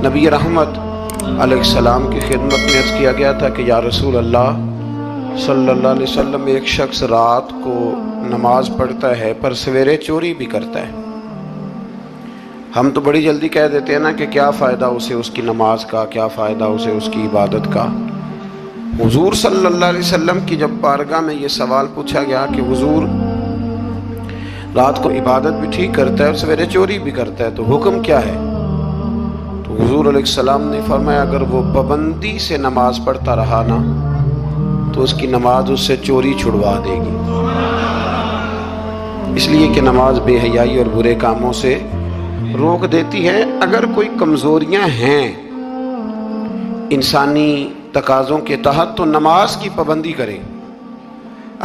نبی رحمت علیہ السلام کی خدمت میں عرض کیا گیا تھا کہ یا رسول اللہ صلی اللہ علیہ وسلم، ایک شخص رات کو نماز پڑھتا ہے پر سویرے چوری بھی کرتا ہے۔ ہم تو بڑی جلدی کہہ دیتے ہیں نا کہ کیا فائدہ اسے اس کی نماز کا، کیا فائدہ اسے اس کی عبادت کا۔ حضور صلی اللہ علیہ وسلم کی جب بارگاہ میں یہ سوال پوچھا گیا کہ حضور رات کو عبادت بھی ٹھیک کرتا ہے اور سویرے چوری بھی کرتا ہے، تو حکم کیا ہے؟ تو حضور علیہ السلام نے فرمایا اگر وہ پابندی سے نماز پڑھتا رہا نا تو اس کی نماز اس سے چوری چھڑوا دے گی، اس لیے کہ نماز بے حیائی اور برے کاموں سے روک دیتی ہے۔ اگر کوئی کمزوریاں ہیں انسانی تقاضوں کے تحت تو نماز کی پابندی کریں۔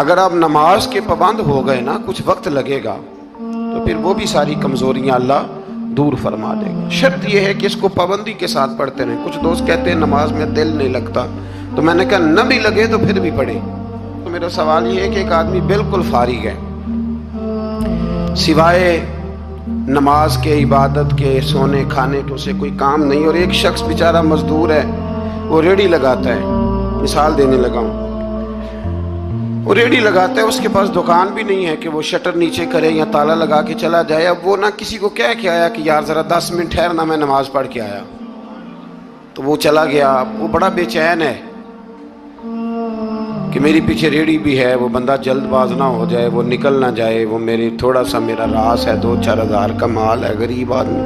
اگر آپ نماز کے پابند ہو گئے نا، کچھ وقت لگے گا تو پھر وہ بھی ساری کمزوریاں اللہ دور فرما دے گا۔ شرط یہ ہے کہ اس کو پابندی کے ساتھ پڑھتے رہیں۔ کچھ دوست کہتے ہیں نماز میں دل نہیں لگتا، تو میں نے کہا نہ بھی لگے تو پھر بھی پڑھیں۔ تو میرا سوال یہ ہے کہ ایک آدمی بالکل فارغ ہے، سوائے نماز کے، عبادت کے، سونے کھانے کے اسے کوئی کام نہیں، اور ایک شخص بیچارہ مزدور ہے، وہ ریڑھی لگاتا ہے، مثال دینے لگا ہوں، وہ ریڑھی لگاتا ہے، اس کے پاس دکان بھی نہیں ہے کہ وہ شٹر نیچے کرے یا تالا لگا کے چلا جائے۔ اب وہ نہ کسی کو کہہ کے آیا کہ یار ذرا 10 منٹ ٹھہرنا، میں نماز پڑھ کے آیا، تو وہ چلا گیا۔ وہ بڑا بے چین ہے کہ میری پیچھے ریڑھی بھی ہے، وہ بندہ جلد باز نہ ہو جائے، وہ نکل نہ جائے، وہ میری تھوڑا سا میرا راس ہے، 2-4 ہزار کا مال ہے، غریب آدمی۔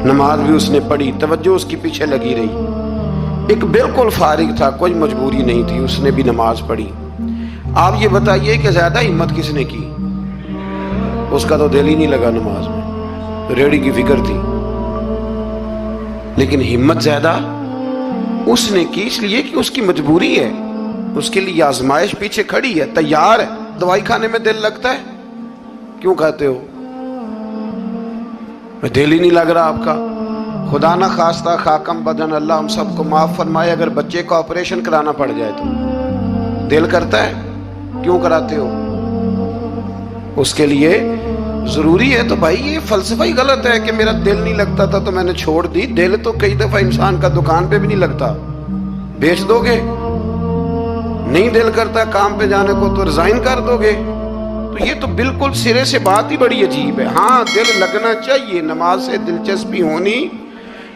نماز بھی اس نے پڑھی، توجہ اس کی پیچھے لگی رہی۔ ایک بالکل فارغ تھا، کوئی مجبوری نہیں تھی، اس نے بھی نماز پڑھی۔ آپ یہ بتائیے کہ زیادہ ہمت کس نے کی؟ اس کا تو دل ہی نہیں لگا نماز میں، ریڑھی کی فکر تھی، لیکن ہمت زیادہ اس نے کی، اس لیے کہ اس کی مجبوری ہے، اس کے لیے آزمائش پیچھے کھڑی ہے، تیار ہے۔ دوائی کھانے میں دل لگتا ہے؟ کیوں کہتے ہو دل ہی نہیں لگ رہا آپ کا؟ خدا نہ خواستہ خاکم بدن، اللہ ہم سب کو معاف فرمائے، اگر بچے کو آپریشن کرانا پڑ جائے تو دل کرتا ہے؟ کیوں کراتے ہو؟ اس کے لیے ضروری ہے۔ تو بھائی یہ فلسفہ ہی غلط ہے کہ میرا دل نہیں لگتا تھا تو میں نے چھوڑ دی۔ دل تو کئی دفعہ انسان کا دکان پہ بھی نہیں لگتا، بیچ دو گے؟ نہیں دل کرتا کام پہ جانے کو تو ریزائن کر دو گے؟ تو یہ تو بالکل سرے سے بات ہی بڑی عجیب ہے۔ ہاں دل لگنا چاہیے، نماز سے دلچسپی ہونی،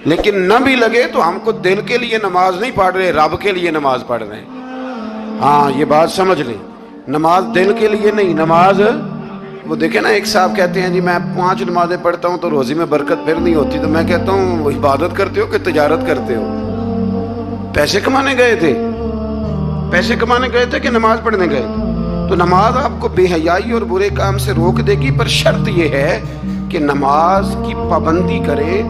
لیکن نہ بھی لگے تو ہم کو دل کے لیے نماز نہیں پڑھ رہے، رب کے لیے نماز پڑھ رہے ہیں۔ ہاں یہ بات سمجھ لیں، نماز دل کے لیے نہیں، نماز وہ دیکھیں نا، ایک صاحب کہتے ہیں جی میں 5 نمازیں پڑھتا ہوں تو روزی میں برکت پھر نہیں ہوتی، تو میں کہتا ہوں وہ عبادت کرتے ہو کہ تجارت کرتے ہو؟ پیسے کمانے گئے تھے؟ پیسے کمانے گئے تھے کہ نماز پڑھنے گئے تھے؟ تو نماز آپ کو بے حیائی اور برے کام سے روک دے گی، پر شرط یہ ہے کہ نماز کی پابندی کریں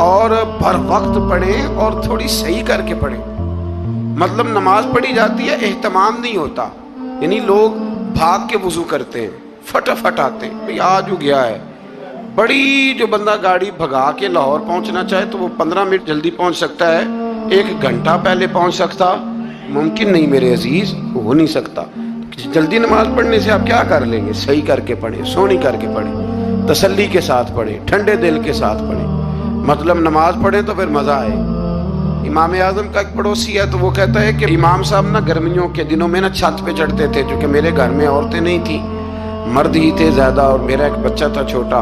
اور بر وقت پڑھیں اور تھوڑی صحیح کر کے پڑھیں۔ مطلب نماز پڑھی جاتی ہے، اہتمام نہیں ہوتا، یعنی لوگ بھاگ کے وضو کرتے ہیں، فٹافٹ آتے ہیں، بھئی آج ہو گیا ہے۔ بڑی جو بندہ گاڑی بھگا کے لاہور پہنچنا چاہے تو وہ 15 منٹ جلدی پہنچ سکتا ہے، 1 گھنٹہ پہلے پہنچ سکتا ممکن نہیں میرے عزیز، ہو نہیں سکتا۔ جلدی نماز پڑھنے سے آپ کیا کر لیں گے؟ صحیح کر کے پڑھیں، سونی کر کے پڑھیں، تسلی کے ساتھ پڑھیں، ٹھنڈے دل کے ساتھ پڑھیں۔ مطلب نماز پڑھیں تو پھر مزہ آئے۔ امام اعظم کا ایک پڑوسی ہے تو وہ کہتا ہے کہ امام صاحب نا گرمیوں کے دنوں میں نا چھت پہ چڑھتے تھے، کیونکہ میرے گھر میں عورتیں نہیں تھیں، مرد ہی تھے زیادہ، اور میرا ایک بچہ تھا چھوٹا۔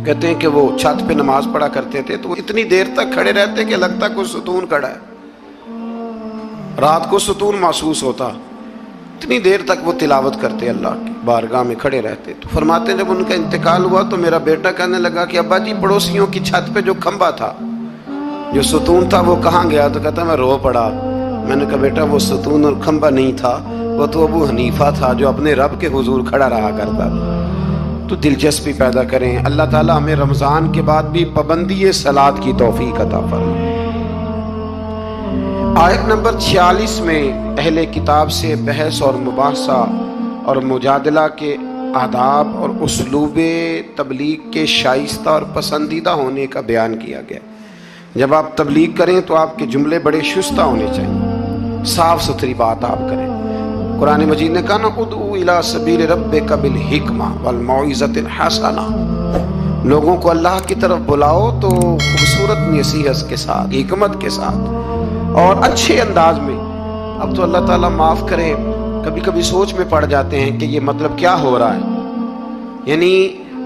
کہتے ہیں کہ وہ چھت پہ نماز پڑھا کرتے تھے تو وہ اتنی دیر تک کھڑے رہتے کہ لگتا کوئی ستون کھڑا ہے، رات کو ستون محسوس ہوتا، اتنی دیر تک وہ تلاوت کرتے، اللہ کی بارگاہ میں کھڑے رہتے۔ تو فرماتے ہیں جب ان کا انتقال ہوا تو میرا بیٹا کہنے لگا کہ ابا جی پڑوسیوں کی چھت پہ جو کھمبا تھا، جو ستون تھا، وہ کہاں گیا؟ تو کہتا میں رو پڑا۔ میں نے کہا بیٹا وہ ستون اور کھمبا نہیں تھا، وہ تو ابو حنیفہ تھا جو اپنے رب کے حضور کھڑا رہا کرتا تھا۔ تو دلچسپی پیدا کریں۔ اللہ تعالیٰ ہمیں رمضان کے بعد بھی پابندی صلاۃ کی توفیق عطا فرمائے۔ آیت نمبر 46 میں اہل کتاب سے بحث اور مباحثہ اور مجادلہ کے آداب اور اسلوب تبلیغ کے شائستہ اور پسندیدہ ہونے کا بیان کیا گیا۔ جب آپ تبلیغ کریں تو آپ کے جملے بڑے شستہ ہونے چاہیے، صاف ستھری بات آپ کریں۔ قرآن مجید نے کہا نا ادعو الی سبیل ربک بالحکمہ والموعظۃ الحسنہ، لوگوں کو اللہ کی طرف بلاؤ تو خوبصورت نصیحت کے ساتھ، حکمت کے ساتھ اور اچھے انداز میں۔ اب تو اللہ تعالیٰ معاف کرے، کبھی کبھی سوچ میں پڑ جاتے ہیں کہ یہ مطلب کیا ہو رہا ہے۔ یعنی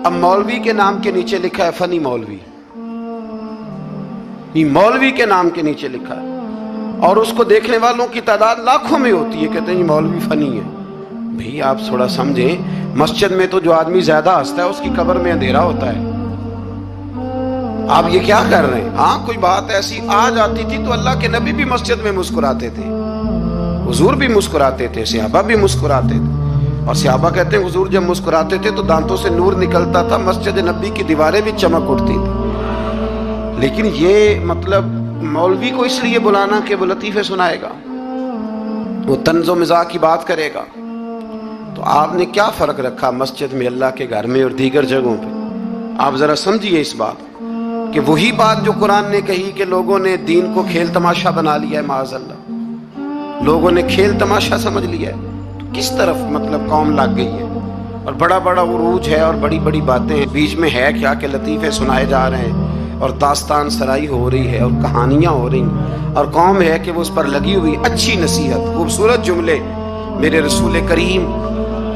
اب مولوی کے نام کے نیچے لکھا ہے فنی مولوی، یہ مولوی کے نام کے نیچے لکھا ہے، اور اس کو دیکھنے والوں کی تعداد لاکھوں میں ہوتی ہے، کہتے ہیں یہ مولوی فنی ہے۔ بھئی آپ تھوڑا سمجھیں، مسجد میں تو جو آدمی زیادہ ہنستا ہے اس کی قبر میں اندھیرا ہوتا ہے۔ آپ یہ کیا کر رہے ہیں؟ ہاں کوئی بات ایسی آ جاتی تھی تو اللہ کے نبی بھی مسجد میں مسکراتے تھے، حضور بھی مسکراتے تھے، صحابہ بھی مسکراتے تھے، اور صحابہ کہتے ہیں حضور جب مسکراتے تھے تو دانتوں سے نور نکلتا تھا، مسجد نبی کی دیواریں بھی چمک اٹھتی تھی۔ لیکن یہ مطلب مولوی کو اس لیے بلانا کہ وہ لطیفے سنائے گا، وہ طنز و مزاح کی بات کرے گا، تو آپ نے کیا فرق رکھا مسجد میں، اللہ کے گھر میں اور دیگر جگہوں پہ؟ آپ ذرا سمجھیے اس بات کہ وہی بات جو قرآن نے کہی کہ لوگوں نے دین کو کھیل تماشا بنا لیا ہے، معاذ اللہ لوگوں نے کھیل تماشا سمجھ لیا ہے، تو کس طرف مطلب قوم لگ گئی ہے، اور بڑا بڑا عروج ہے اور بڑی بڑی باتیں ہیں، بیچ میں ہے کیا کہ لطیفے سنائے جا رہے ہیں اور داستان سرائی ہو رہی ہے اور کہانیاں ہو رہی ہیں، اور قوم ہے کہ وہ اس پر لگی ہوئی اچھی نصیحت، خوبصورت جملے۔ میرے رسول کریم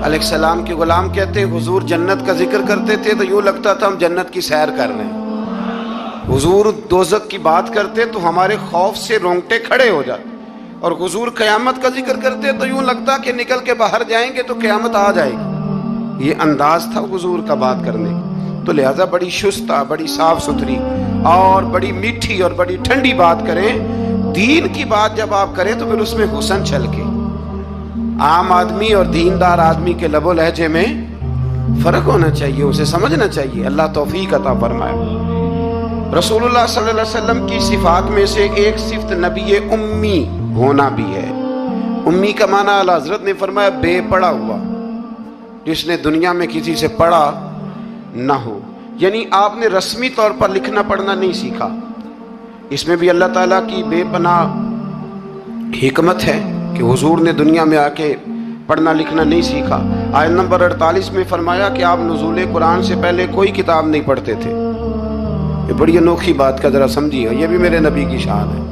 علیہ السلام کے غلام کہتے ہیں حضور جنت کا ذکر کرتے تھے تو یوں لگتا تھا ہم جنت کی سیر کر رہے ہیں، حضور دوزخ کی بات کرتے تو ہمارے خوف سے رونگٹے کھڑے ہو جاتے، اور حضور قیامت کا ذکر کرتے تو یوں لگتا کہ نکل کے باہر جائیں گے تو قیامت آ جائے گی۔ یہ انداز تھا حضور کا بات کرنے کا، تو لہٰذا بڑی شستہ، بڑی صاف ستھری اور بڑی میٹھی اور بڑی ٹھنڈی بات کریں۔ دین کی بات جب آپ کریں تو پھر اس میں حسن چھلکے۔ عام آدمی اور دیندار آدمی کے لب و لہجے میں فرق ہونا چاہیے، اسے سمجھنا چاہیے۔ اللہ توفیق عطا فرمائے۔ رسول اللہ صلی اللہ علیہ وسلم کی صفات میں سے ایک صفت نبی امی ہونا بھی ہے۔ امی کا معنی اعلیٰ حضرت نے فرمایا بے پڑھا ہوا، جس نے دنیا میں کسی سے پڑھا نہ ہو، یعنی آپ نے رسمی طور پر لکھنا پڑھنا نہیں سیکھا۔ اس میں بھی اللہ تعالیٰ کی بے پناہ حکمت ہے کہ حضور نے دنیا میں آ کے پڑھنا لکھنا نہیں سیکھا۔ آیت نمبر 48 میں فرمایا کہ آپ نزول قرآن سے پہلے کوئی کتاب نہیں پڑھتے تھے۔ یہ بڑی انوکھی بات کا ذرا سمجھیے، یہ بھی میرے نبی کی شان ہے۔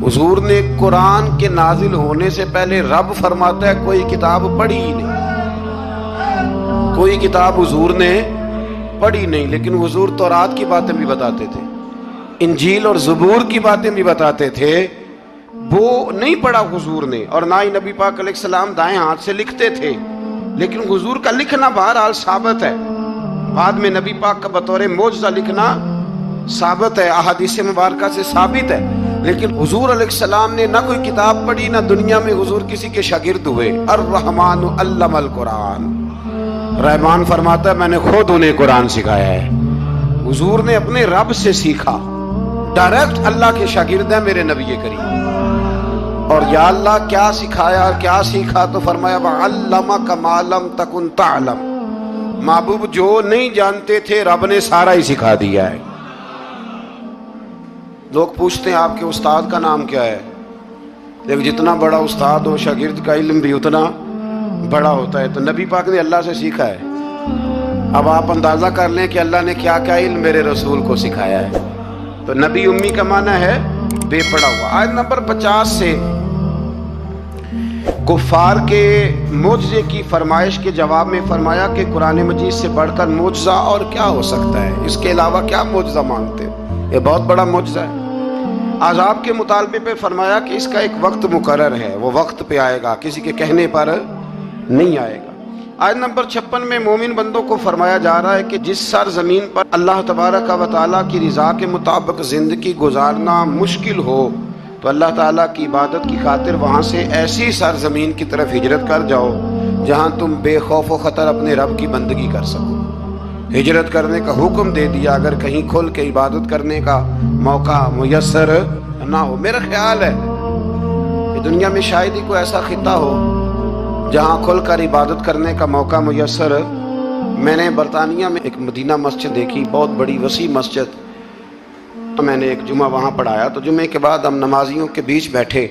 حضور نے قرآن کے نازل ہونے سے پہلے رب فرماتا ہے کوئی کتاب پڑھی ہی نہیں، کوئی کتاب حضور نے پڑھی نہیں، لیکن حضور تورات کی باتیں بھی بتاتے تھے، انجیل اور زبور کی باتیں بھی بتاتے تھے، وہ نہیں پڑھا حضور نے، اور نہ ہی نبی پاک علیہ السلام دائیں ہاتھ سے لکھتے تھے، لیکن حضور کا لکھنا بہرحال ثابت ہے۔ بعد میں نبی پاک کا بطور معجزہ لکھنا ثابت ہے، احادیث مبارکہ سے ثابت ہے، لیکن حضور علیہ السلام نے نہ کوئی کتاب پڑھی، نہ دنیا میں حضور کسی کے شاگرد ہوئے۔ الرحمن علم القرآن، رحمان فرماتا ہے میں نے خود انہیں قرآن سکھایا ہے۔ حضور نے اپنے رب سے سیکھا، ڈائریکٹ اللہ کے شاگرد ہیں میرے نبی کریم۔ اور یا اللہ کیا سکھایا اور کیا سیکھا؟ تو فرمایا وَعَلَّمَكَ مَا لَمْ تَكُنْ تَعْلَمْ، محبوب جو نہیں جانتے تھے رب نے سارا ہی سکھا دیا ہے۔ لوگ پوچھتے ہیں آپ کے استاد کا نام کیا ہے، لیکن جتنا بڑا استاد ہو شاگرد کا علم بھی اتنا بڑا ہوتا ہے، تو نبی پاک نے اللہ سے سیکھا ہے۔ اب آپ اندازہ کر لیں کہ اللہ نے کیا کیا علم میرے رسول کو سکھایا ہے۔ تو نبی امی کا معنی ہے بے پڑھا ہوا۔ آیت نمبر 50 سے کفار کے معجزے کی فرمائش کے جواب میں فرمایا کہ قرآن مجید سے بڑھ کر معجزہ اور کیا ہو سکتا ہے، اس کے علاوہ کیا معجزہ مانگتے ہو، یہ بہت بڑا معجزہ ہے۔ عذاب کے مطالبے پہ فرمایا کہ اس کا ایک وقت مقرر ہے، وہ وقت پہ آئے گا، کسی کے کہنے پر نہیں آئے گا۔ آیت نمبر 56 میں مومن بندوں کو فرمایا جا رہا ہے کہ جس سرزمین پر اللہ تبارک و تعالیٰ کی رضا کے مطابق زندگی گزارنا مشکل ہو تو اللہ تعالیٰ کی عبادت کی خاطر وہاں سے ایسی سرزمین کی طرف ہجرت کر جاؤ جہاں تم بے خوف و خطر اپنے رب کی بندگی کر سکو۔ ہجرت کرنے کا حکم دے دیا اگر کہیں کھل کے عبادت کرنے کا موقع میسر نہ ہو۔ میرا خیال ہے کہ دنیا میں شاید ہی کوئی ایسا خطہ ہو جہاں کھل کر عبادت کرنے کا موقع میسر۔ میں نے برطانیہ میں ایک مدینہ مسجد دیکھی، بہت بڑی وسیع مسجد، تو میں نے ایک جمعہ وہاں پڑھایا، تو جمعے کے بعد ہم نمازیوں کے بیچ بیٹھے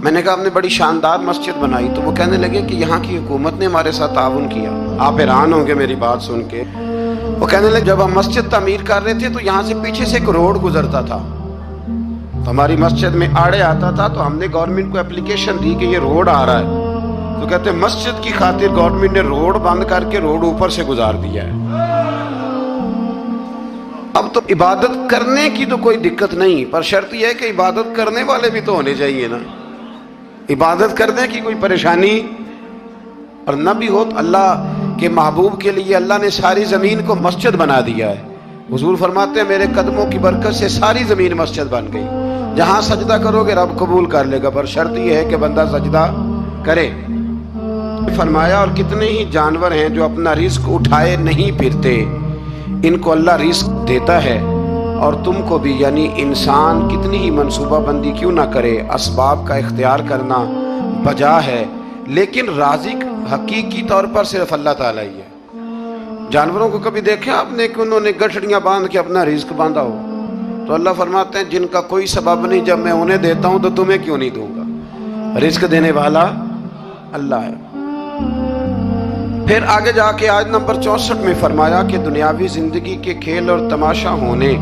میں نے کہا ہم نے بڑی شاندار مسجد بنائی. تو وہ کہنے لگے کہ یہاں کی حکومت نے ہمارے ساتھ تعاون کیا. آپ حیران ہوں گے میری بات سن کے. وہ کہنے لگے جب ہم مسجد تعمیر کر رہے تھے تو یہاں سے پیچھے سے ایک روڈ گزرتا تھا, تو ہماری مسجد میں آڑے آتا تھا, تو ہم نے گورنمنٹ کو اپلیکیشن دی کہ یہ روڈ آ رہا ہے. تو کہتے ہیں مسجد کی خاطر گورنمنٹ نے روڈ بند کر کے روڈ اوپر سے گزار دیا ہے. اب تو عبادت کرنے کی تو کوئی دقت نہیں, پر شرط یہ ہے کہ عبادت کرنے والے بھی تو ہونے چاہیے نا. عبادت کرنے کی کوئی پریشانی اور نہ بھی ہو. تو اللہ کے محبوب کے لیے اللہ نے ساری زمین کو مسجد بنا دیا ہے. حضور فرماتے ہیں میرے قدموں کی برکت سے ساری زمین مسجد بن گئی. جہاں سجدہ کرو گے رب قبول کر لے گا, پر شرط یہ ہے کہ بندہ سجدہ کرے. فرمایا اور کتنے ہی جانور ہیں جو اپنا رزق اٹھائے نہیں پھرتے, ان کو اللہ رزق دیتا ہے. اور تم کو بھی, یعنی انسان کتنی ہی منصوبہ بندی کیوں نہ کرے, اسباب کا اختیار کرنا بجا ہے, لیکن رازق حقیقی طور پر صرف اللہ تعالیٰ ہی ہے. جانوروں کو کبھی دیکھیں آپ نے کہ انہوں نے گٹھڑیاں باندھ کے اپنا رزق باندھا ہو؟ تو اللہ فرماتے ہیں جن کا کوئی سبب نہیں, جب میں انہیں دیتا ہوں تو تمہیں کیوں نہیں دوں گا. رزق دینے والا اللہ ہے. پھر آگے جا کے آیت نمبر 64 میں فرمایا کہ دنیاوی زندگی کے کھیل اور تماشا ہونے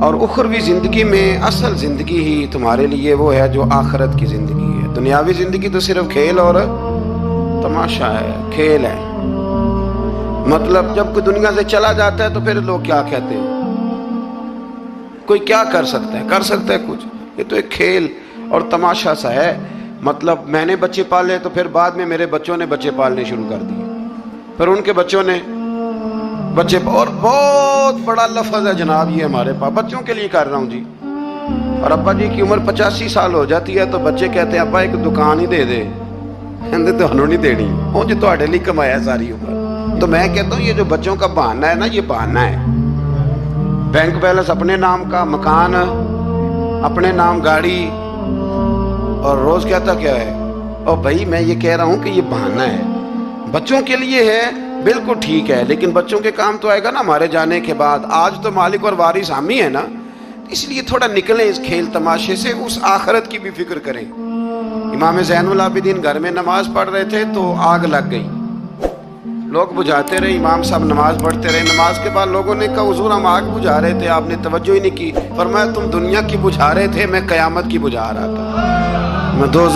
اور اخروی زندگی میں اصل زندگی ہی تمہارے لیے وہ ہے جو آخرت کی زندگی ہے. دنیاوی زندگی تو صرف کھیل اور تماشا ہے, کھیل ہے. مطلب جب کوئی دنیا سے چلا جاتا ہے تو پھر لوگ کیا کہتے ہیں, کوئی کیا کر سکتا ہے کچھ. یہ تو ایک کھیل اور تماشا سا ہے. مطلب میں نے بچے پالے تو پھر بعد میں میرے بچوں نے بچے پالنے شروع کر دیے, پھر ان کے بچوں نے بچے, اور بہت بڑا لفظ ہے جناب یہ ہمارے پاس, بچوں کے لیے کر رہا ہوں جی. اور ابا جی کی عمر 85 سال ہو جاتی ہے تو بچے کہتے ہیں ابا ایک دکان ہی دے دے. کہتے تو نہیں دینی, وہ جو تہاڈے لیے کمایا ساری عمر. تو میں کہتا ہوں یہ جو بچوں کا بہانہ ہے نا, یہ بہانہ ہے. بینک بیلنس اپنے نام کا, مکان اپنے نام, گاڑی, اور روز کہتا کیا ہے, اور بھائی میں یہ کہہ رہا ہوں کہ یہ بہانہ ہے. بچوں کے لیے ہے بالکل ٹھیک ہے, لیکن بچوں کے کام تو آئے گا نا ہمارے جانے کے بعد. آج تو مالک اور وارث ہم ہی ہے نا, اس لیے تھوڑا نکلیں اس کھیل تماشے سے, اس آخرت کی بھی فکر کریں. امام زین العابدین گھر میں نماز پڑھ رہے تھے تو آگ لگ گئی. لوگ بجھاتے رہے, امام صاحب نماز پڑھتے رہے. نماز کے بعد لوگوں نے کہا حضور ہم آگ بجھا رہے تھے, آپ نے توجہ ہی نہیں کی. فرمایا تم دنیا کی بجھا رہے تھے, میں قیامت کی بجھا رہا تھا. میں